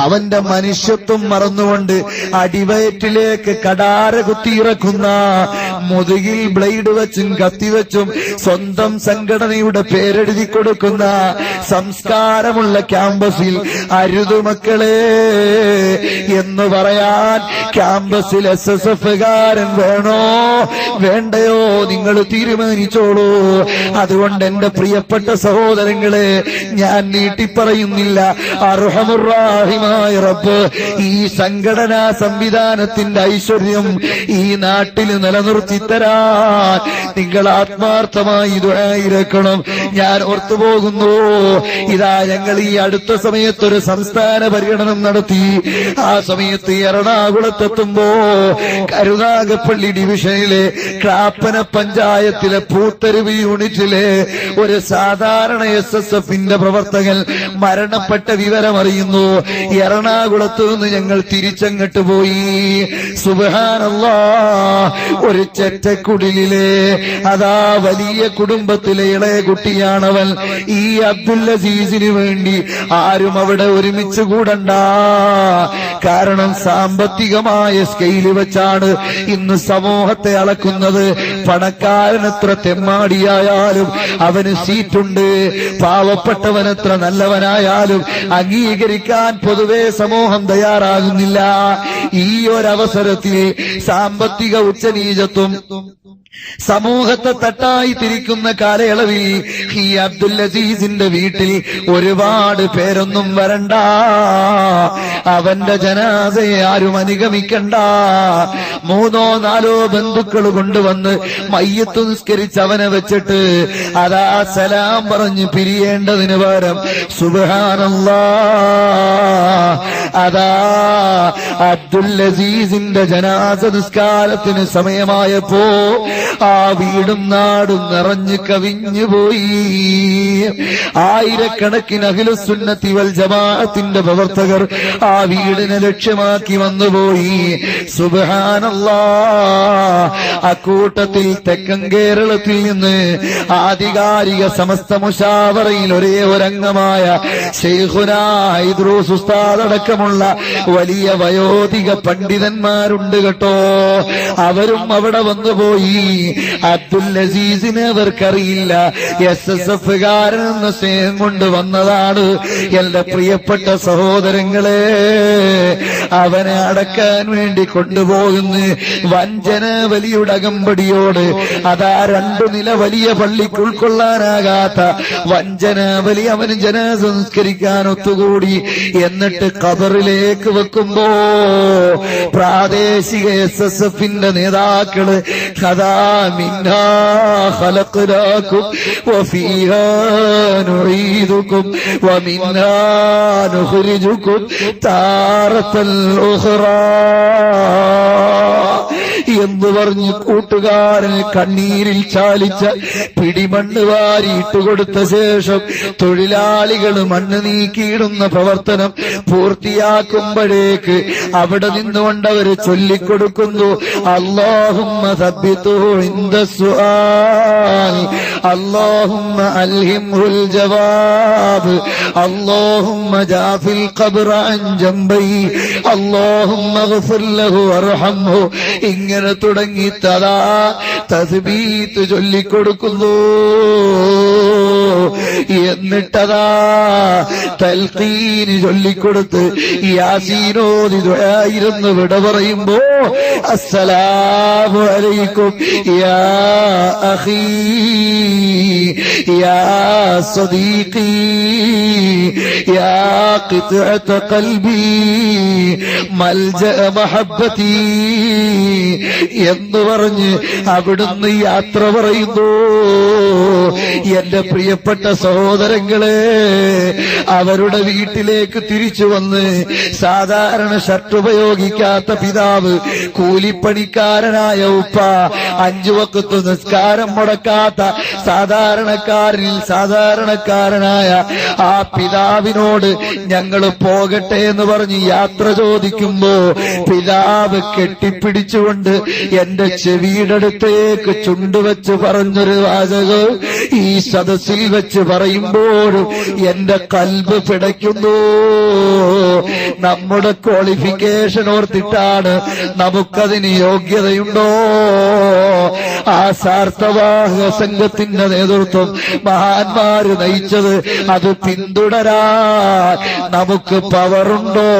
അവന്റെ മനുഷ്യത്വം മറന്നുകൊണ്ട് അടിവയറ്റിലേക്ക് കടാര കുത്തിയിറക്കുന്ന, മുതുകിൽ ബ്ലേഡ് വെച്ചും കത്തിവെച്ചും സ്വന്തം സംഘടനയുടെ പേരെഴുതി കൊടുക്കുന്ന സംസ്കാരമുള്ള ക്യാമ്പസിൽ അരുതു മക്കളെ എന്ന് പറയാൻ ക്യാമ്പസിൽ SSF-കാരൻ വേണോ വേണ്ടയോ നിങ്ങൾ തീരുമാനിച്ചോളൂ. അതുകൊണ്ട് എന്റെ പ്രിയപ്പെട്ട സഹോദരങ്ങളെ, ഞാൻ നീട്ടിപ്പറയുന്നില്ല. അർഹമുർറാഹിമായ റബ്ബ് ഈ സംഘടനാ സംവിധാനത്തിന്റെ ഐശ്വര്യം ഈ നാട്ടിൽ നിലനിർത്തി തരാൻ നിങ്ങൾ ആത്മാർത്ഥമായി ദുആയിരക്കണം. ഞാൻ ഓർത്തുപോകുന്നു, ഇതാ ഞങ്ങൾ ഈ അടുത്ത സമയത്തൊരു സംസ്ഥാന പര്യടനം നടത്തി. ആ സമയത്ത് എറണാകുളത്തെത്തുമ്പോ കരുനാഗപ്പള്ളി ഡിവിഷനിലെ ക്രാപ്പന പഞ്ചായത്തിലെ പൂത്തരുവ് യൂണിറ്റിലെ ഒരു സാധാരണ SSF-ന്റെ പ്രവർത്തകൻ മരണപ്പെട്ട വിവരമറിയുന്നു. എറണാകുളത്ത് നിന്ന് ഞങ്ങൾ തിരിച്ചങ്ങട്ട് പോയി. സുബ്ഹാനല്ലാഹ്, ഒരു ചെറ്റക്കുടിലിലെ അതാ വലിയ കുടുംബത്തിലെ ഇളയ കുട്ടിയാണവൻ. ഈ അബ്ദുൽ അസീസിന് വേണ്ടി ആരും അവിടെ ഒരുമിച്ച് കൂടണ്ട. കാരണം സാമ്പത്തികമായ സ്കെയില് വെച്ചാണ് ഇന്ന് സമൂഹത്തെ അളക്കുന്നത്. പണക്കാരനെത്ര തെമ്മാടിയായാലും അവന് സീറ്റുണ്ട്, പാവപ്പെട്ടവനെത്ര നല്ലവനായാലും അംഗീകരിക്കാൻ പൊതുവെ സമൂഹം തയ്യാറാകുന്നില്ല. ഈ ഒരവസരത്തിൽ സാമ്പത്തിക ഉച്ചനീചത്വം സമൂഹത്തെ തട്ടായി തിരിക്കുന്ന കാലയളവിൽ ഈ അബ്ദുൽ അസീസിന്റെ വീട്ടിൽ ഒരുപാട് പേരൊന്നും വരണ്ട. അവന്റെ ജനാസയെ ആരും അനുഗമിക്കണ്ട. 3 or 4 ബന്ധുക്കൾ കൊണ്ടുവന്ന് മയ്യത്ത് നിസ്കരിച്ച് അവനെ വെച്ചിട്ട് അതാ സലാം പറഞ്ഞ് പിരിയേണ്ടതിന് പകരം സുബ്ഹാനല്ലാഹ്, അതാ അബ്ദുൽ അസീസിന്റെ ജനാസ നിസ്കാരത്തിന് സമയമായപ്പോ ആ വീടും നാടും നിറഞ്ഞു കവിഞ്ഞു പോയി. ആയിരക്കണക്കിന് അഹ്ലുസുന്നത്തി വൽ ജമാഅത്തിന്റെ പ്രവർത്തകർ ആ വീടിനെ ലക്ഷ്യമാക്കി വന്നുപോയി. സുബ്ഹാനല്ലാഹ്, അക്കൂട്ടത്തിൽ തെക്കൻ കേരളത്തിൽ നിന്ന് ആധികാരിക സമസ്ത മുശാവറയിൽ ഒരേ ഒരംഗമായ ശൈഖുനാ ഇദ്രീസ് ഉസ്താദ് അടക്കമുള്ള വലിയ വയോധിക പണ്ഡിതന്മാരുണ്ട് കേട്ടോ. അവരും അവിടെ വന്നുപോയി. അബ്ദുൽ അസീസിനെ അവർക്കറിയില്ല. SSF-കാരനെന്ന സ്നേഹം കൊണ്ട് വന്നതാണ്. എന്റെ പ്രിയപ്പെട്ട സഹോദരങ്ങളെ, അവനെ അടക്കാൻ വേണ്ടി കൊണ്ടുപോകുന്നു. വഞ്ചന വലിയുടെ അകമ്പടിയോട് അതാ 2 നില വലിയ പള്ളിക്ക് ഉൾക്കൊള്ളാനാകാത്ത വഞ്ചന വലി അവന് ജനാസ സംസ്കരിക്കാൻ ഒത്തുകൂടി. എന്നിട്ട് ഖബറിലേക്ക് വെക്കുമ്പോ പ്രാദേശിക SSF-ന്റെ നേതാക്കള് കഥാ മിന്നാ ഖലഖനാകും വഫീഹാ നുഈദുകും വമിന്നാ നുഖ്രിജുകും താറത്തൽ ഉഖ്റാ എന്ന് പറഞ്ഞ് കൂട്ടുകാരന് കണ്ണീരിൽ ചാലിച്ച പിടിമണ്ണ് വാരിയിട്ടുകൊടുത്ത ശേഷം തൊഴിലാളികൾ മണ്ണ് നീക്കിയിടുന്ന പ്രവർത്തനം പൂർത്തിയാക്കുമ്പോഴേക്ക് അവിടെ നിന്നുകൊണ്ടവർ ചൊല്ലിക്കൊടുക്കുന്നു, അല്ലാഹുമ്മ സബ്ബിതുഹു ഇൻദ സുആൽ, അല്ലാഹുമ്മ അൽഹിംഹുൽ ജവാബ്, അല്ലാഹുമ്മ ജാഫിൽ ഖബ്റ അൻ ജംബൈ, അല്ലാഹുമ്മ ഗ്ഫിർ ലഹു വർഹംഹു. ഇങ്ങനെ തുടങ്ങി തദാ തസ്ബീത്ത് ചൊല്ലിക്കൊടുക്കുന്നു. എന്നിട്ടതാ തൽഖീന് ചൊല്ലിക്കൊടുത്ത് യാസീനോദി ദുആയിരുന്നു വിട പറയുമ്പോ അസ്സലാമു അലൈക്കും യാ അഖീ യാ സദീഖി യാ ഖിത്അത ഖൽബി മൽജഅ മഹബ്ബതി എന്ന് പറഞ്ഞ് അവിടുന്ന് യാത്ര പറയുന്നു. എന്റെ പ്രിയപ്പെട്ട സഹോദരങ്ങളെ, അവരുടെ വീട്ടിലേക്ക് തിരിച്ചു വന്ന് സാധാരണ ഷർട്ട് ഉപയോഗിക്കാത്ത പിതാവ്, കൂലിപ്പണിക്കാരനായ ഉപ്പ, 5 വക്ത് നിസ്കാരം മുടക്കാത്ത സാധാരണക്കാരനിൽ സാധാരണക്കാരനായ ആ പിതാവിനോട് ഞങ്ങൾ പോകട്ടെ എന്ന് പറഞ്ഞ് യാത്ര ചോദിക്കുമ്പോ പിതാവ് കെട്ടിപ്പിടിച്ചുകൊണ്ട് എന്റെ ചെവിയുടെ അടുത്തേക്ക് ചുണ്ടുവെച്ച് പറഞ്ഞൊരു വാചകം ഈ സദസ്സിൽ വെച്ച് പറയുമ്പോഴും എന്റെ കൽബ് പിടയ്ക്കുന്നു. നമ്മുടെ ക്വാളിഫിക്കേഷൻ ഓർത്തിട്ടാണ് നമുക്കതിന് യോഗ്യതയുണ്ടോ? ആ സാർത്ഥവാഹക സംഘത്തിന്റെ നേതൃത്വം മഹാന്മാര് നയിച്ചത് അത് പിന്തുടരാൻ നമുക്ക് പവറുണ്ടോ?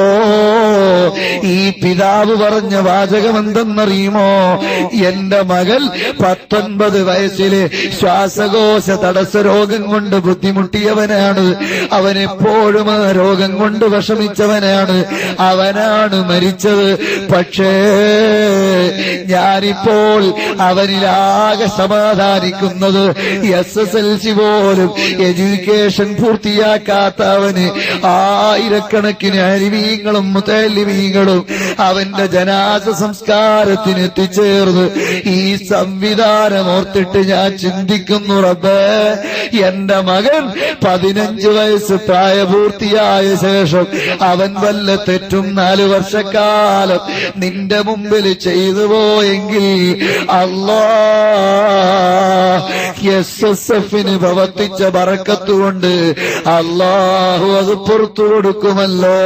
ഈ പിതാവ് പറഞ്ഞ വാചകം എന്തെന്നറിയുമോ? എന്റെ മകൾ 19 വയസ്സില് ശ്വാസകോശ തടസ്സ രോഗം കൊണ്ട് ബുദ്ധിമുട്ടിയവനാണ്. അവനെപ്പോഴും ആ രോഗം കൊണ്ട് വിഷമിച്ചവനാണ്. അവനാണ് മരിച്ചത്. പക്ഷേ ഞാനിപ്പോൾ അവനിലാകെ സമാധാനിക്കുന്നത് SSLC പോലും എഡ്യൂക്കേഷൻ പൂർത്തിയാക്കാത്ത അവന് ആയിരക്കണക്കിന് അലിമീങ്ങളും മുതല്ലിമീങ്ങളും അവന്റെ ജനാസ സംസ്കാരത്തിന് എത്തിച്ചേർന്ന് ഈ സംവിധാനം ഓർത്തിട്ട് ഞാൻ ചിന്തിക്കുന്നു, റബ്ബേ, എന്റെ മകൻ 15 വയസ്സ് പ്രായപൂർത്തിയായ ശേഷം അവൻ വല്ല തെറ്റും 4 വർഷക്കാലം നിന്റെ മുമ്പിൽ ചെയ്തു പോയെങ്കിൽ SSFന് പ്രവർത്തിച്ച ബറക്കത്തുകൊണ്ട് അല്ലാഹു അത് പുറത്തു കൊടുക്കുമല്ലോ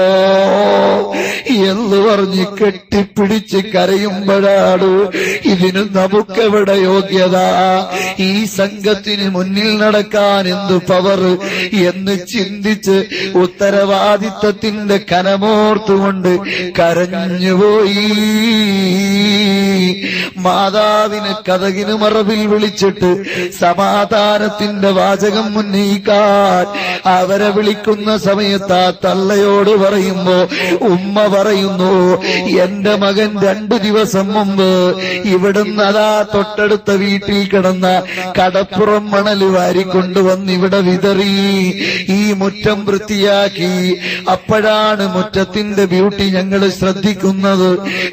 എന്ന് പറഞ്ഞ് കെട്ടിപ്പിടിച്ച് കരയുമ്പോഴാണ് ഇതിന് നമുക്കെവിടെ യോഗ്യത? ഈ സംഘത്തിന് മുന്നിൽ നടക്കാൻ എന്തു പവർ എന്ന് ചിന്തിച്ച് ഉത്തരവാദിത്തത്തിന്റെ കനമോർത്തുകൊണ്ട് കരഞ്ഞുപോയി. മാതാവിന് കതകിന് മറവിൽ വിളിച്ചിട്ട് സമാധാനത്തിന്റെ വാചകം ഉന്നയിക്കാൻ അവരെ വിളിക്കുന്ന സമയത്ത് ആ തള്ളയോട് പറയുമ്പോ ഉമ്മ പറയുന്നു, എന്റെ മകൻ 2 ദിവസം മുമ്പ് ഇവിടുന്ന് അതാ തൊട്ടടുത്ത വീട്ടിൽ കിടന്ന കടപ്പുറം മണൽ വാരിക്കൊണ്ടുവന്ന് ഇവിടെ വിതറി, ഈ മുറ്റം വൃത്തിയാക്കി. അപ്പോഴാണ് മുറ്റത്തിന്റെ ബ്യൂട്ടി ഞങ്ങൾ ശ്രദ്ധിക്കുന്നത്.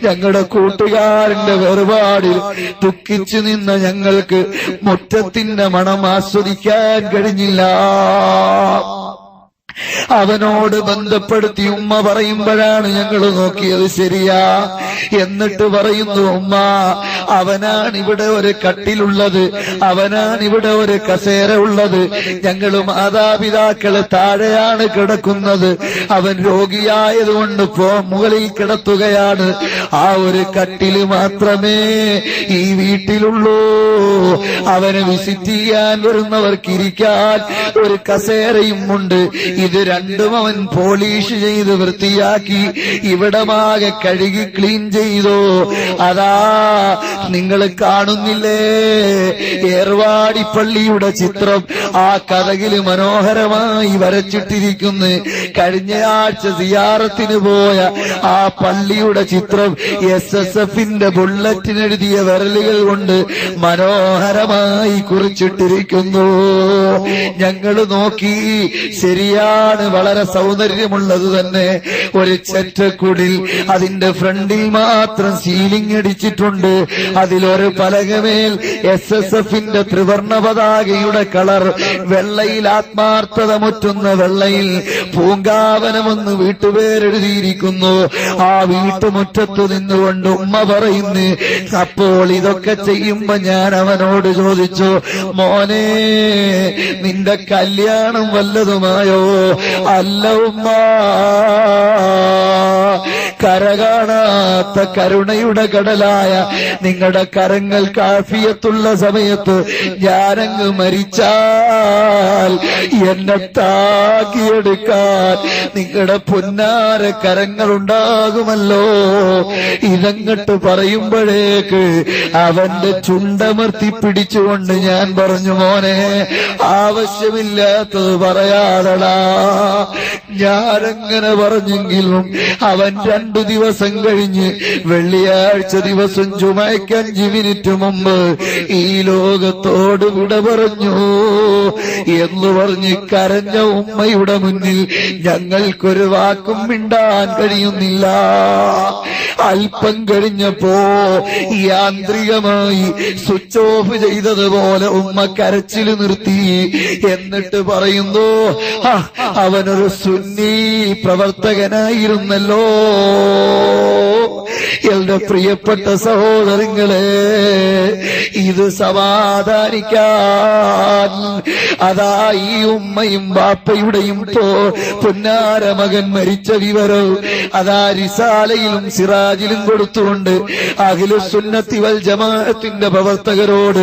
ഞങ്ങളുടെ കൂട്ടുകാരന്റെ വേർപാടിൽ ദുഃഖിച്ചു നിന്ന ഞങ്ങൾക്ക് മുറ്റത്തിന്റെ മണം ആസ്വദിക്കാൻ കഴിഞ്ഞില്ല. അവനോട് ബന്ധപ്പെടുത്തി ഉമ്മ പറയുമ്പോഴാണ് ഞങ്ങൾ നോക്കിയത് ശരിയാ. എന്നിട്ട് പറയുന്നു, ഉമ്മ, അവനാണ് ഇവിടെ ഒരു കട്ടിലുള്ളത്, അവനാണ് ഇവിടെ ഒരു കസേര ഉള്ളത്, ഞങ്ങൾ മാതാപിതാക്കള് താഴെയാണ് കിടക്കുന്നത്, അവൻ രോഗിയായതുകൊണ്ട് മുകളിൽ കിടത്തുകയാണ്, ആ ഒരു കട്ടില് മാത്രമേ ഈ വീട്ടിലുള്ളൂ, അവനെ വിസിറ്റ് ചെയ്യാൻ വരുന്നവർക്ക് ഇരിക്കാൻ ഒരു കസേരയും ഉണ്ട്, ഇത് രണ്ടും അവൻ പോളിഷ് ചെയ്ത് വൃത്തിയാക്കി ഇവിടമാകെ കഴുകി ക്ലീൻ ചെയ്തു. അതാ നിങ്ങൾ കാണുന്നില്ലേ ഏർവാടി പള്ളിയുടെ ചിത്രം ആ കതകില് മനോഹരമായി വരച്ചിട്ടിരിക്കുന്നു. കഴിഞ്ഞ ആഴ്ച സിയാറത്തിന് പോയ ആ പള്ളിയുടെ ചിത്രം SSFന്റെ ബുള്ളറ്റിനെഴുതിയ വിരലുകൾ കൊണ്ട് മനോഹരമായി കുറിച്ചിട്ടിരിക്കുന്നു. ഞങ്ങൾ നോക്കി, ശരിയാണ്, വളരെ സൗന്ദര്യമുള്ളത് തന്നെ. ഒരു ചെറ്റക്കുടിൽ, അതിന്റെ ഫ്രണ്ടിൽ മാത്രം സീലിംഗ് അടിച്ചിട്ടുണ്ട്, അതിലൊരു പലകമേൽ SSFന്റെ ത്രിവർണ പതാകയുടെ കളർ വെള്ളയിൽ, ആത്മാർത്ഥത മുറ്റുന്ന വെള്ളയിൽ പൂങ്കാവനമെന്ന് വീട്ടുപേരെഴുതിയിരിക്കുന്നു. ആ വീട്ടുമുറ്റത്തു നിന്നുകൊണ്ട് ഉമ്മ പറയുന്നു, അപ്പോൾ ഇതൊക്കെ ചെയ്യുമ്പോ ഞാൻ അവനോട് ചോദിച്ചു, മോനെ, നിന്റെ കല്യാണം വല്ലതുമായോ? അല്ല ഉമ്മ, കരകാണാത്ത കരുണയുടെ കടലായ നിങ്ങളുടെ കരങ്ങൾ കാഫിയത്തുള്ള സമയത്ത് ഞാനങ്ങ് മരിച്ചാൽ എന്നെ താക്കിയെടുക്കാൻ നിങ്ങളുടെ പൊന്നാര കരങ്ങളുണ്ടാകുമല്ലോ. ഇതങ്ങട്ട് പറയുമ്പോഴേക്ക് അവന്റെ ചുണ്ടമർത്തി പിടിച്ചുകൊണ്ട് ഞാൻ പറഞ്ഞു, മോനെ, ആവശ്യമില്ലാത്തത് പറയാതടാ. ഞാനങ്ങനെ പറഞ്ഞെങ്കിലും അവൻ 2 ദിവസം കഴിഞ്ഞ് വെള്ളിയാഴ്ച ദിവസം ജുമയ്ക്ക് 5 മിനിറ്റ് മുമ്പ് ഈ ലോകത്തോട് വിട പറഞ്ഞു എന്ന് പറഞ്ഞ് കരഞ്ഞ ഉമ്മയുടെ മുന്നിൽ ഞങ്ങൾക്കൊരു വാക്കും മിണ്ടാൻ കഴിയുന്നില്ല. അല്പം കഴിഞ്ഞപ്പോ യാന്ത്രികമായി സ്വിച്ച് ഓഫ് ചെയ്തതുപോലെ ഉമ്മ കരച്ചിൽ നിർത്തി. എന്നിട്ട് പറയുന്നു, അവനൊരു സുന്നി പ്രവർത്തകനായിരുന്നല്ലോ, എന്റെ പ്രിയപ്പെട്ട സഹോദരങ്ങളെ, ഇത് സമാധാനിക്കാൻ അതാ ഈ ഉമ്മയും ബാപ്പയുടെയും പൊന്നാര മകൻ മരിച്ച വിവരം അതാ റിസാലയിലും സിറാജിലും കൊടുത്തുകൊണ്ട് അഹ്ലുസുന്നത്തി വൽ ജമാഅത്തിന്റെ പ്രവർത്തകരോട്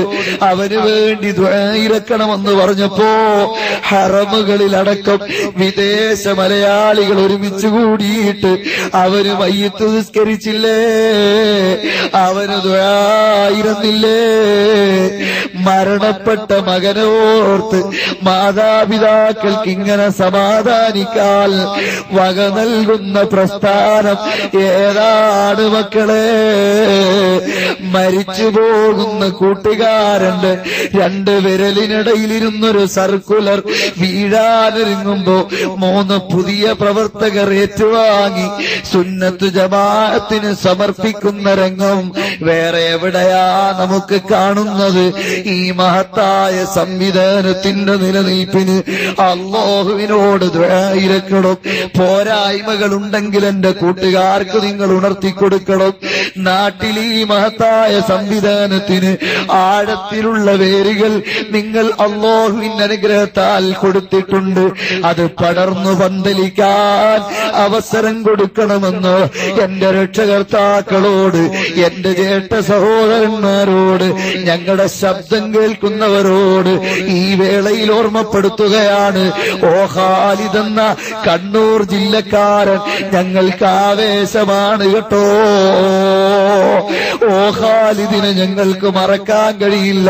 അവന് വേണ്ടി ദുആയിരക്കണമെന്ന് പറഞ്ഞപ്പോ ഹറമുകളിലടക്കം വിദേശ മലയാളികൾ ഒരുമിച്ച് കൂടിയിട്ട് അവര് മയ്യിത്ത് നിസ്കരിച്ചില്ലേ, അവന് ദുആയിരുന്നില്ലേ? മരണപ്പെട്ട മകനോർത്ത് മാതാപിതാക്കൾക്ക് ഇങ്ങനെ സമാധാനിക്കാൻ വക നൽകുന്ന പ്രസ്ഥാനം ഏതാണ് മക്കളെ? മരിച്ചു പോകുന്ന കൂട്ടുകാരന്റെ 2 വിരലിനിടയിലിരുന്നൊരു സർക്കുലർ വീഴാനൊരുങ്ങുമ്പോ 3 പുതിയ പ്രവർത്തകർ ഏറ്റുവാങ്ങി സുന്നത്ത് ജമാഅത്തിന് സമർപ്പിക്കുന്ന രംഗം വേറെ എവിടെയാ നമുക്ക് കാണുന്നത്? ഈ മഹത്തായ സംവിധാനത്തിന്റെ നിലനിൽപ്പിന് അല്ലാഹുവിനോട് ദുആയിരക്കണം. പോരായ്മകളുണ്ടെങ്കിൽ എന്റെ കൂട്ടുകാർക്ക് നിങ്ങൾ ഉണർത്തിക്കൊടുക്കണം. നാട്ടിൽ ഈ മഹത്തായ സംവിധാനത്തിന് ആഴത്തിലുള്ള വേരുകൾ നിങ്ങൾ അല്ലാഹുവിന്റെ അനുഗ്രഹത്താൽ കൊടുത്തിട്ടുണ്ട്. അത് പടർന്നു പന്തലിക്കാൻ അവസരം കൊടുക്കണമെന്ന് എന്റെ രക്ഷകർത്താക്കളോട്, എന്റെ ജ്യേഷ്ഠ സഹോദരന്മാരോട്, ഞങ്ങളുടെ ശബ്ദം കേൾക്കുന്നവരോട് ഈ വേളയിൽ ഓർമ്മപ്പെടുത്തുകയാണ്. ഓ ഖാലിദ് എന്ന കണ്ണൂർ ജില്ലക്കാരൻ ഞങ്ങൾക്ക് ആവേശമാണ് കേട്ടോ. ഓ ഖാലിദിനെ ഞങ്ങൾക്ക് മറക്കാൻ കഴിയില്ല.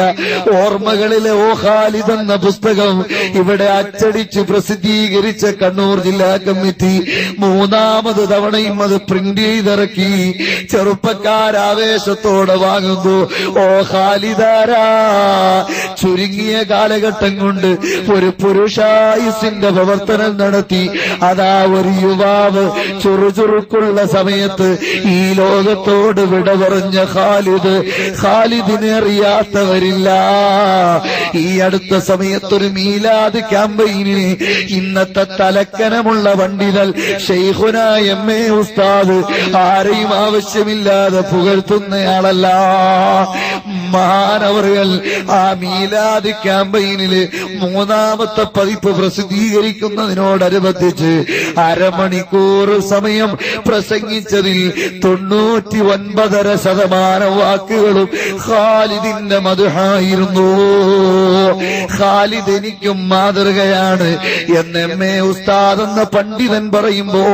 ഓർമ്മകളിലെ ഓ ഖാലിദ് എന്ന പുസ്തകം ഇവിടെ അച്ചടിച്ച് പ്രസിദ്ധീകരിച്ച കണ്ണൂർ ജില്ലാ കമ്മിറ്റി 3ാമത് തവണയും അത് പ്രിന്റ് ചെയ്തിറക്കി. ചെറുപ്പക്കാരാവേശത്തോടെ വാങ്ങുന്നു. ഓ ഖാലിദാരാ, ചുരുങ്ങിയ കാലഘട്ടം കൊണ്ട് ഒരു പുരുഷായുസിന്റെ പ്രവർത്തനം നടത്തി അതാ ഒരു യുവാവ് ചുറുചുറുക്കുള്ള സമയത്ത് ഈ ലോകത്തോട് വിട പറഞ്ഞ ഖാലിദിനെ അറിയാത്തവരില്ല. ഈ അടുത്ത സമയത്തൊരു മീലാദ് ക്യാമ്പയിന് ഇന്നത്തെ തലക്കനമുള്ള പണ്ഡിതൻ ശൈഖുന എം.എ. ഉസ്താദ് ആരെയും ആവശ്യമില്ലാതെ പുകഴ്ത്തുന്നയാളല്ല. മഹാനവറുകൾ ആ മീലാദ് ക്യാമ്പയിനില് 3ാമത്തെ പതിപ്പ് പ്രസിദ്ധീകരിക്കുന്നതിനോടനുബന്ധിച്ച് അരമണിക്കൂർ സമയം പ്രസംഗിച്ചതിൽ 99.5% വാക്കുകളും ഖാലിദിന്റെ മദ്ഹായിരുന്നു. ഖാലിദ് എനിക്കും മാതൃകയാണ് എന്ന് എം.എ. ഉസ്താദ് എന്ന പണ്ഡിതൻ പറയുമ്പോ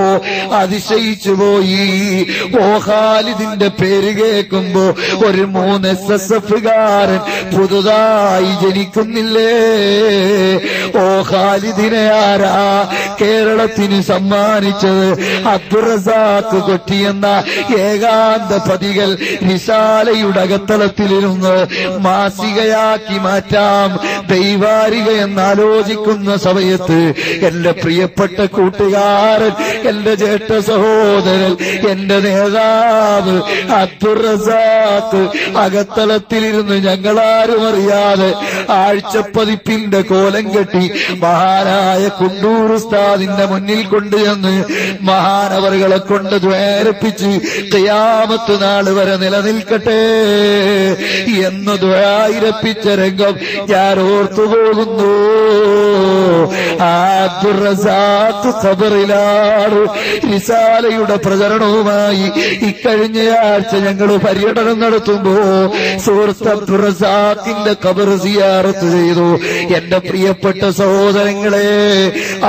അതിശയിച്ചു പോയി. ഓ ഖാലിദിന്റെ പേര് കേൾക്കുമ്പോ ഒരു 3 SSF-കാരൻ പുതുതായി ജനിക്കുന്നില്ലേ? ഓ ഖാലിദിനെ ആരാ കേരളത്തിന് സമ്മാനിച്ചത്? അബ്ദുറസാഖ് കൊറ്റിയെന്ന ഏകാന്ത പതികൾ റിസാലയുടെ അകത്തളത്തിലിരുന്ന് മാസികയാക്കി മാറ്റാം ദൈവാരിക എന്നാലോചിക്കുന്ന സമയത്ത് എന്റെ പ്രിയപ്പെട്ട കൂട്ടുകാരൻ, എന്റെ ജ്യേഷ്ഠ സഹോദരൻ, എന്റെ നേതാവ് അബ്ദുറസാഖ് അകത്തളത്തിലിരുന്ന് ഞങ്ങളാരും അറിയാതെ ആഴ്ചപ്പതിപ്പിന്റെ കോലം കെട്ടി മഹാനായ കുണ്ടൂർ ഉസ്താദിന്റെ മുന്നിൽ കൊണ്ടുചെന്ന് മഹാനവറുകളെ കൊണ്ട് ദ്വാരപ്പിച്ച് ഖിയാമത്ത് നാൾ വരെ നിലനിൽക്കട്ടെ എന്ന് ദ്വായിരപ്പിച്ച രംഗം ഞാൻ ഓർത്തുപോകുന്നു. അബ്ദുറസാഖ് ഖബറിലാണ്. റിസാലയുടെ പ്രചരണവുമായി ഇക്കഴിഞ്ഞയാഴ്ച ഞങ്ങൾ പര്യടനം നടത്തുമ്പോ സുഹൃത്ത് അബ്ദുറസാഖിന്റെ ഖബർ സിയാറത്ത് ചെയ്തു. എന്റെ പ്രിയപ്പെട്ട സഹോദരങ്ങളെ,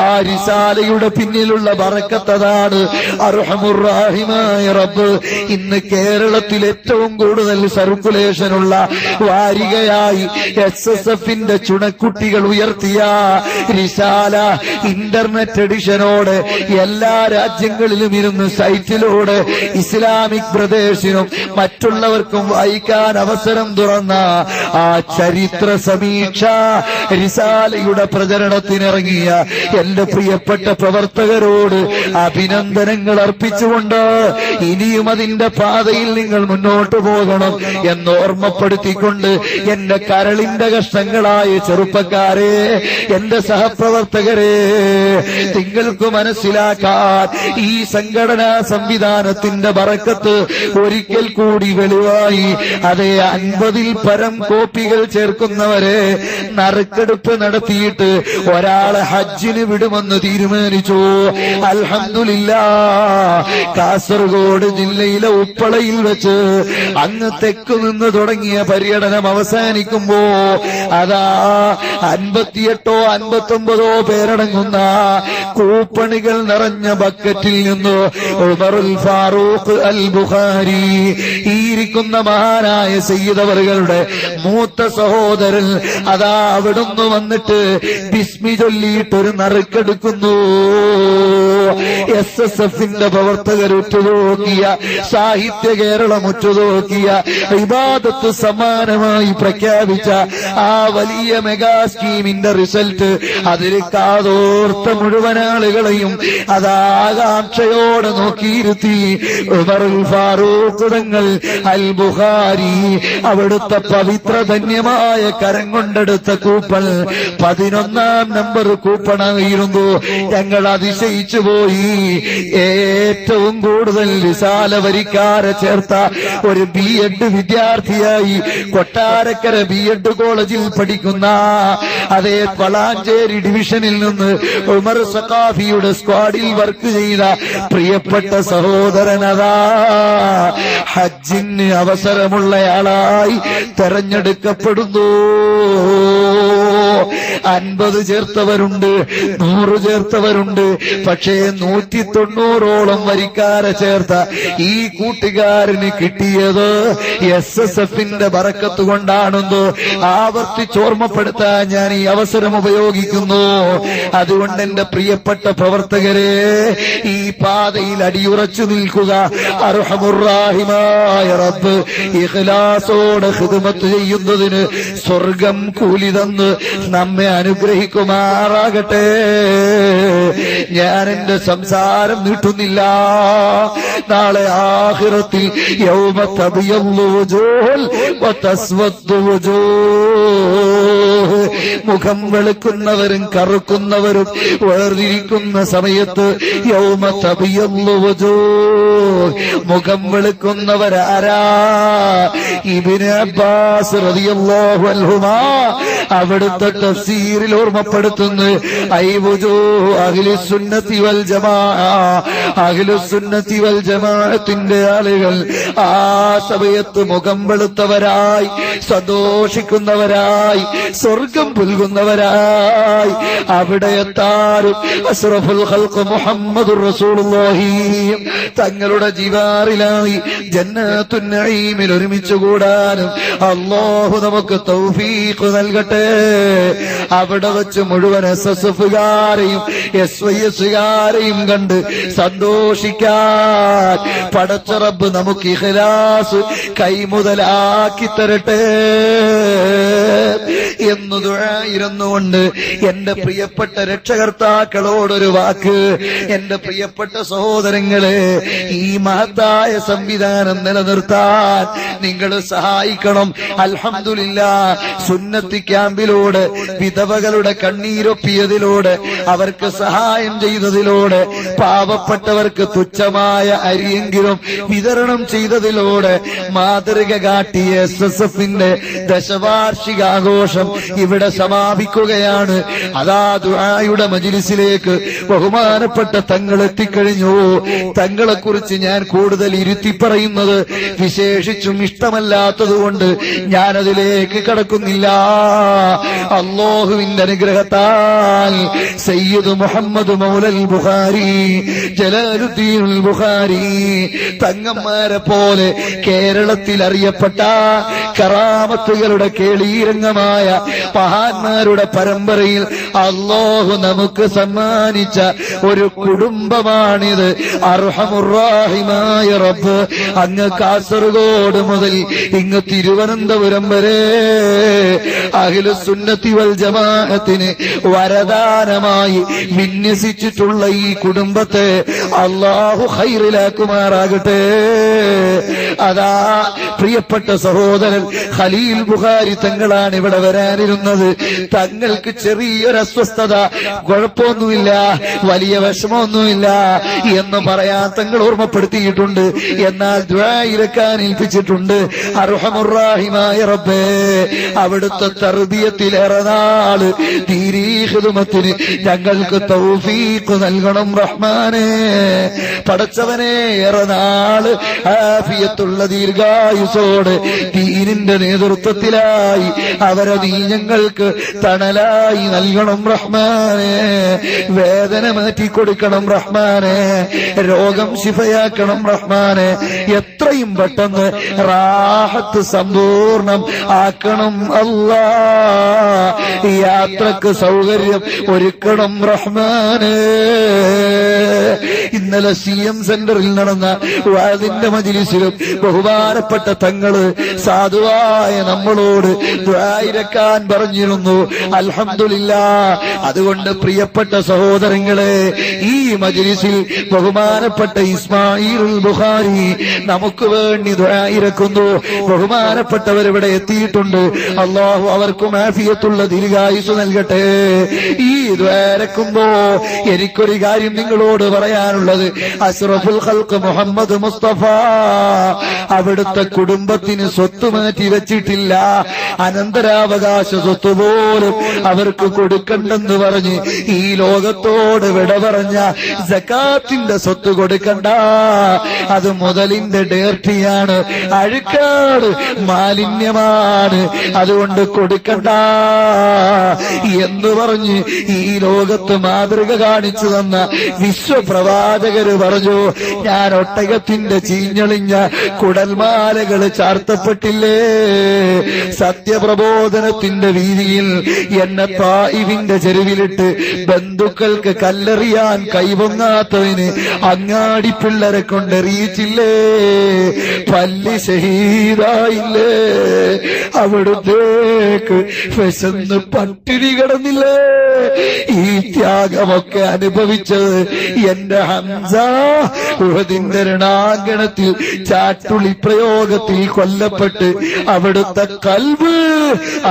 ആ റിസാലയുടെ പിന്നിലുള്ള ബറക്കത്തതാണ്. അർഹമുർ റഹീമായ റബ്ബ് ഇന്ന് കേരളത്തിൽ ഏറ്റവും കൂടുതൽ സർക്കുലേഷനുള്ള വാരികയായി SSF-ന്റെ ചുണക്കുട്ടികൾ ഉയർത്തിയ റിസാല ഇന്റർനെറ്റ് എഡിഷനോടെ എല്ലാ രാജ്യങ്ങളിലും ഇരുന്ന് സൈറ്റിലൂടെ ഇസ്ലാമിക് ബ്രദേഴ്സിനും മറ്റുള്ളവർക്കും വായിക്കാൻ അവസരം തുറന്ന ആ ചരിത്ര സമീക്ഷ റിസാലയുടെ പ്രചരണത്തിനിറങ്ങിയ എന്റെ പ്രിയപ്പെട്ട പ്രവർത്തകരോട് അഭിനന്ദനങ്ങൾ അർപ്പിച്ചുകൊണ്ട് ഇനിയും അതിന്റെ പാതയിൽ നിങ്ങൾ മുന്നോട്ട് പോകണം എന്ന് ഓർമ്മപ്പെടുത്തിക്കൊണ്ട് എന്റെ കരളിന്റെ കഷ്ണങ്ങളായ ചെറുപ്പക്കാരെ, എന്റെ സഹപ്രവർത്തകരെ, നിങ്ങൾക്ക് മനസ്സിലാക്കാൻ ഈ സങ്കട സംഘടനാ സംവിധാനത്തിന്റെ ബറക്കത്ത് ഒരിക്കൽ കൂടി വെളിവായി. അതേ 50-ൽ പരം കോപ്പികൾ ചേർക്കുന്നവരെ നറുക്കെടുപ്പ് നടത്തിയിട്ട് ഒരാളെ ഹജ്ജിന് വിടുമെന്ന് തീരുമാനിച്ചു. അൽഹംദുലില്ലാഹ്, കാസർഗോഡ് ജില്ലയിലെ ഉപ്പളയിൽ വെച്ച് അങ്ങ് തെക്കു നിന്ന് തുടങ്ങിയ പര്യടനം അവസാനിക്കുമ്പോ അതാ 58 59 പേരടങ്ങുന്ന കൂപ്പണികൾ നിറഞ്ഞ ബക്കറ്റിൽ നിന്ന് ഉമറുൽ ഫാറൂഖ് അൽ ബുഖാരി, ഈ ഇരിക്കുന്ന മഹാനായ സയ്യിദ് അവറുകളുടെ മൂത്ത സഹോദരൻ, അതാ അവിടുന്ന് വന്നിട്ട് ബിസ്മി ചൊല്ലിയിട്ടൊരു നറുക്കെടുക്കുന്നു. SSFന്റെ പ്രവർത്തകർ ഉറ്റുനോക്കിയ, സാഹിത്യ കേരളം ഉറ്റുനോക്കിയ, ഇബാദത്ത് സമാനമായി പ്രഖ്യാപിച്ച ആ വലിയ മെഗാ സ്കീമിന്റെ റിസൾട്ട് അതിൽ കാതോർത്ത മുഴുവൻ ആളുകളെയും അത് ആകാംക്ഷയോടെ നോക്കിയിരുത്തി ഉമറുൽ ഫാറൂഖ് തങ്ങൾ അൽ ബുഖാരി അവിടുത്തെ പവിത്ര ധന്യമായ കരം കൊണ്ടെടുത്ത കൂപ്പൺ 11-ാം നമ്പർ കൂപ്പണായിരുന്നു. ഞങ്ങൾ അതിശയിച്ചു പോയി. ഏറ്റവും കൂടുതൽ റിസാല വരിക്കാരെ ചേർത്ത ഒരു B.Ed വിദ്യാർത്ഥിയായി കൊട്ടാരക്കര B.Ed കോളേജിൽ പഠിക്കുന്ന, അതേ വളാഞ്ചേരി ഡിവിഷനിൽ നിന്ന് ഉമർ സഖാഫിയുടെ സ്ക്വാഡിൽ വർക്ക് ചെയ്ത പ്രിയപ്പെട്ട സഹോദരനതാ ഹജ്ജിന് അവസരമുള്ളയാളായി തെരഞ്ഞെടുക്കപ്പെടുന്നു. 50 ചേർത്തവരുണ്ട്, 100 ചേർത്തവരുണ്ട്. പക്ഷേ 190ഓളം വരിക്കാരെ ചേർത്ത ഈ കൂട്ടുകാരന് കിട്ടിയത് SSFന്റെ ബറക്കത്ത് കൊണ്ടാണെന്ന് ആവർത്തിച്ചോർമ്മപ്പെടുത്താൻ ഞാൻ ഈ അവസരം ഉപയോഗിക്കുന്നു. അതുകൊണ്ട് എന്റെ പ്രിയപ്പെട്ട പ്രവർത്തകരെ, ഈ പാതയിൽ അടിയുറച്ചു നിൽക്കുക. അർഹമുർ-റഹീമായ റബ്ബ് ഇഖ്ലാസോടെ ഖിദ്മത്ത് ചെയ്യുന്നതിന് സ്വർഗം കൂലി തന്ന് നമ്മെ അനുഗ്രഹിക്കുമാറാകട്ടെ. ഞാൻ എന്റെ സംസാരം നീട്ടുന്നില്ല. നാളെ ആഖിറത്തിൽ യൗമ തബിയദ്ദു വുജൂഹുൻ വതസ്വദ്ദു വുജൂഹ്, മുഖം വെളുക്കുന്നവരും കറുക്കുന്നവരും വേർതിരിക്കുന്ന സമയത്ത് യൗമ തബിയദ്ദു വുജൂഹ്, മുഖം വെളുക്കുന്നവരാരാ? ഇബ്നു അബ്ബാസ് റളിയല്ലാഹു അൻഹുമാ അവിടുത്തെ തഫ്സീറിൽ ഓർമ്മപ്പെടുത്തുന്നു, ഐ വുജൂഹ് അഹ്ലുസുന്നത്തി വൽ ജമാഅ, അഹ്ലുസുന്നത്തി വൽ ജമാഅത്തിന്റെ ആളുകൾ ആ സമയത്ത് മുഖം വെളുത്തവരായി, സന്തോഷിക്കുന്നവരായി, സ്വർഗം പുൽകുന്നവരായി അവിടെ എത്താനും അസ്റഫുൽ ഖൽഖ് മുഹമ്മദുർ റസൂലുള്ളാഹി തങ്ങളുടെ ജിവാറിലായി ജന്നത്തുൻ നഈമിൽ ഒരുമിച്ച് കൂടാനും അല്ലാഹു നമുക്ക് തൗഫീഖ് നൽകട്ടെ. അവിടെ വെച്ച് മുഴുവൻ SSFകാരെയും SYSകാരെയും കണ്ട് സന്തോഷിക്കാൻ പടച്ച റബ്ബ് നമുക്ക് ഇഖ്ലാസ് കൈമുതലാക്കി തരട്ടെ എന്ന് ദുആയിരുന്നുകൊണ്ട് എന്റെ പ്രിയപ്പെട്ട രക്ഷകർത്താക്കളോടൊരു വാക്ക്. എന്റെ പ്രിയപ്പെട്ട സഹോദരങ്ങളെ, ഈ മഹത്തായ സംവിധാനം നിലനിർത്താൻ നിങ്ങൾ സഹായിക്കണം. അൽഹംദുലില്ലാഹ്, സുന്നത്ത് ക്യാമ്പിലൂടെ വിധവകളുടെ കണ്ണീരൊപ്പിയതിലൂടെ, അവർക്ക് സഹായം ചെയ്തതിലൂടെ, പാവപ്പെട്ടവർക്ക് തുച്ഛമായ അരിയെങ്കിലും വിതരണം ചെയ്തതിലൂടെ മാതൃക കാട്ടിയ SSFന്റെ ദശവാർഷികാഘോഷം ഇവിടെ സമാപിക്കുകയാണ്. അതാ ദുആയുടെ മജ്ലിസിലേക്ക് ബഹുമാനപ്പെട്ട തങ്ങൾ എത്തിക്കഴിഞ്ഞു. തങ്ങളെക്കുറിച്ച് ഞാൻ കൂടുതൽ ഇരുത്തി പറയുന്നത് വിശേഷിച്ചും ഇഷ്ടമല്ലാത്തതുകൊണ്ട് ഞാനതിലേക്ക് കടക്കുന്നില്ല. അല്ലാഹുവിന്റെ അനുഗ്രഹത്താൽ സയ്യിദ് മുഹമ്മദ് മൗലൽ ബുഖാരി, ജലാലുദ്ദീനുൽ ബുഖാരി തങ്ങന്മാരെ പോലെ കേരളത്തിൽ അറിയപ്പെട്ട കറാമത്തുകളുടെ കേളീരംഗമായ മഹാന്മാരുടെ പരമ്പരയിൽ അല്ലാഹു നമുക്ക് സമ്മാനിച്ച ഒരു കുടുംബമാണിത്. അർഹമുർ-റഹീമായ റബ്ബ് അങ്ങ് കാസർഗോഡ് മുതൽ ഇങ്ങ് തിരുവനന്തപുരം വരെ അഹ്ലുസുന്നത്തി വൽ ജമാഅത്തിന് വരദാനമായി വിന്യസിച്ചിട്ടുള്ള ഈ കുടുംബത്തെ അല്ലാഹു ഖൈറിലാക്കുമാറാകട്ടെ. അതാ പ്രിയപ്പെട്ട സഹോദരൻ ഖലീൽ ബുഖാരി തങ്ങളാണ് ഇവിടെ വരാനിരുന്നത്. തങ്ങൾക്ക് ചെറിയൊരു അസ്വസ്ഥത, കുഴപ്പമൊന്നുമില്ല, വലിയ വിഷമമൊന്നുമില്ല. എന്ന് പറയാൻ തങ്ങൾ ഓർമ്മപ്പെടുത്തിയിട്ടുണ്ട്. എന്നാൽ ദുആയിരക്കാൻ ഏൽപ്പിച്ചിട്ടുണ്ട്. അർഹമുർറാഹിമായ റബ്ബേ, അവിടുത്തെ തർബിയത്തിലേറെ നാള് ദീനീ ഖിദ്മത്തിന് ഞങ്ങൾക്ക് തൗഫീഖ് നൽകണം റഹ്മാനേ. പടച്ചവനെ, ഏറെ നാള് ആഫിയത്തുള്ള ദീർഘായുസോട് ദീനിന്റെ നേതൃത്വത്തിലായി അവരെ നീ ഞങ്ങൾക്ക് തണലായി നൽകണം റഹ്മാനേ. വേദന മാറ്റിക്കൊടുക്കണം റഹ്മാനേ. രോഗം ശിഫയാക്കണം റഹ്മാനേ. എത്രയും പെട്ടെന്ന് റാഹത്ത് സമ്പൂർണം ആക്കണം അല്ലാ. യാത്രക്ക് സൗകര്യം ഒരുക്കണം റഹ്മാനേ. ഇന്നലെ CM സെന്ററിൽ നടന്ന വഅദിന്റെ മജ്‌ലിസിലും ബഹുമാനപ്പെട്ട തങ്ങള് സാധുവായ നമ്മളോട് ദുആയിരക്കാൻ പറഞ്ഞിരുന്നു. അൽഹംദുലില്ലാഹ്. അതുകൊണ്ട് പ്രിയപ്പെട്ട സഹോദരങ്ങളെ, ഈ മജ്‌ലിസിൽ ബഹുമാനപ്പെട്ട ഇസ്മാഈൽ ബുഖാരി നമുക്ക് വേണ്ടി ദുആയിരക്കുന്നു. ബഹുമാനപ്പെട്ടവർ ഇവിടെ എത്തിയിട്ടുണ്ട്. അല്ലാഹു അവർക്കും ആഫിയത്തുള്ള ദീർഘായുസ് നൽകട്ടെ. ഈ ദുആയിരക്കുമ്പോ എനിക്കൊരു കാര്യം നിങ്ങളോട് പറയാനുള്ളത്, അഷ്റഫുൽ ഖൽഖ് മുഹമ്മദ് മുസ്തഫ അവിടുത്തെ കുടുംബത്തിന് സ്വത്ത് മാറ്റി വെച്ചിട്ടില്ല. അനന്തരാവകാശ സ്വത്ത് പോലും അവർക്ക് കൊടുക്കണ്ടെന്ന് പറഞ്ഞ് ഈ ലോകത്തോട് വിട പറഞ്ഞ സകാത്തിന്റെ സ്വത്ത് കൊടുക്കണ്ട, അത് മുതലിന്റെ ഡേർട്ടിയാണ്, അഴുക്കാട് മാലിന്യമാണ്, അതുകൊണ്ട് കൊടുക്കണ്ട എന്ന് പറഞ്ഞ് ഈ ലോകത്ത് മാതൃക കാണിച്ചു തന്ന വിശ്വപ്രവാചകര് പറഞ്ഞു, ഞാൻ ഒട്ടകത്തിന്റെ ചീഞ്ഞളിഞ്ഞ കുടൽമാലകൾ ചാർത്തപ്പെട്ടില്ലേ, സത്യപ്രബോധനത്തിന്റെ വീതിയിൽ എന്നെ തായിഫിന്റെ ചെരുവിലിട്ട് ബന്ധുക്കൾക്ക് കല്ലെറിയാൻ കൈവങ്ങാത്തതിന് അങ്ങാടി പിള്ളരെ കൊണ്ടെറിയിച്ചില്ലേ, പല്ലി ഷഹീദായില്ലേ, അവിടുത്തേക്ക് വിശന്ന് പട്ടിണി കിടന്നില്ലേ. ഈ ത്യാഗമൊക്കെ അനുഭവിച്ചത് എന്റെ ഹംസ ഉഹദിന്റെ രണാങ്കണത്തിൽ ചാട്ടുളി പ്രയോഗത്തിൽ കൊല്ലപ്പെട്ട് അവിടുത്തെ കൽബ്,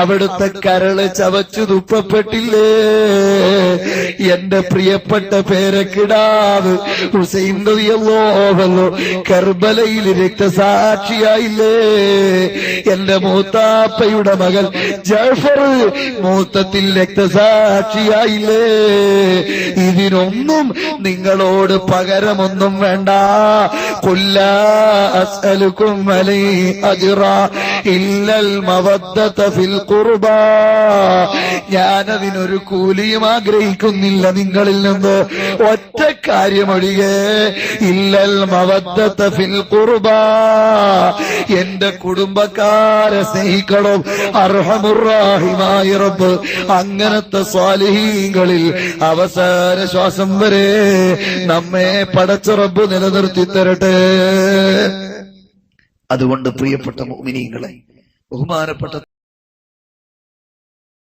അവിടുത്തെ കരള് ചവച്ചു തുപ്പപ്പെട്ടില്ലേ. എന്റെ പ്രിയപ്പെട്ട പേരക്കിടാവ് ഹുസൈൻ റളിയല്ലാഹു അൻഹു കർബലയിൽ രക്തസാക്ഷിയായില്ലേ. എന്റെ മൂത്താപ്പയുടെ മകൻ ജഅഫർ മൂത്തത്തിൽ രക്തസാക്ഷിയായില്ലേ. ഇതിനൊന്നും നിങ്ങളോട് പകരമൊന്നും വേണ്ട. ഖുല്ലാ അസ്അലുക്കും അലൈഹി അജ്റാ ഇല്ലൽ മവദ്ദത ഫിൽ ഖുർബാ. ഞാനതിനൊരു കൂലിയും ആഗ്രഹിക്കുന്നില്ല നിങ്ങളിൽ നിന്ന്, ഒറ്റ കാര്യമൊഴികെ, ഇല്ലൽ മവദ്ദത ഫിൽ ഖുർബാ, എന്റെ കുടുംബക്കാരെ സ്നേഹിക്കണം. അർഹമുർറാഹിമായ റബ്ബ് അങ്ങനത്തെ സ്വാലിഹീങ്ങളിൽ അവസാന ശ്വാസം വരെ നമ്മെ പടച്ച റബ്ബ് നിലനിർത്തി തരട്ടെ. അതുകൊണ്ട് പ്രിയപ്പെട്ട മുഅ്മിനീങ്ങളെ, ബഹുമാനപ്പെട്ട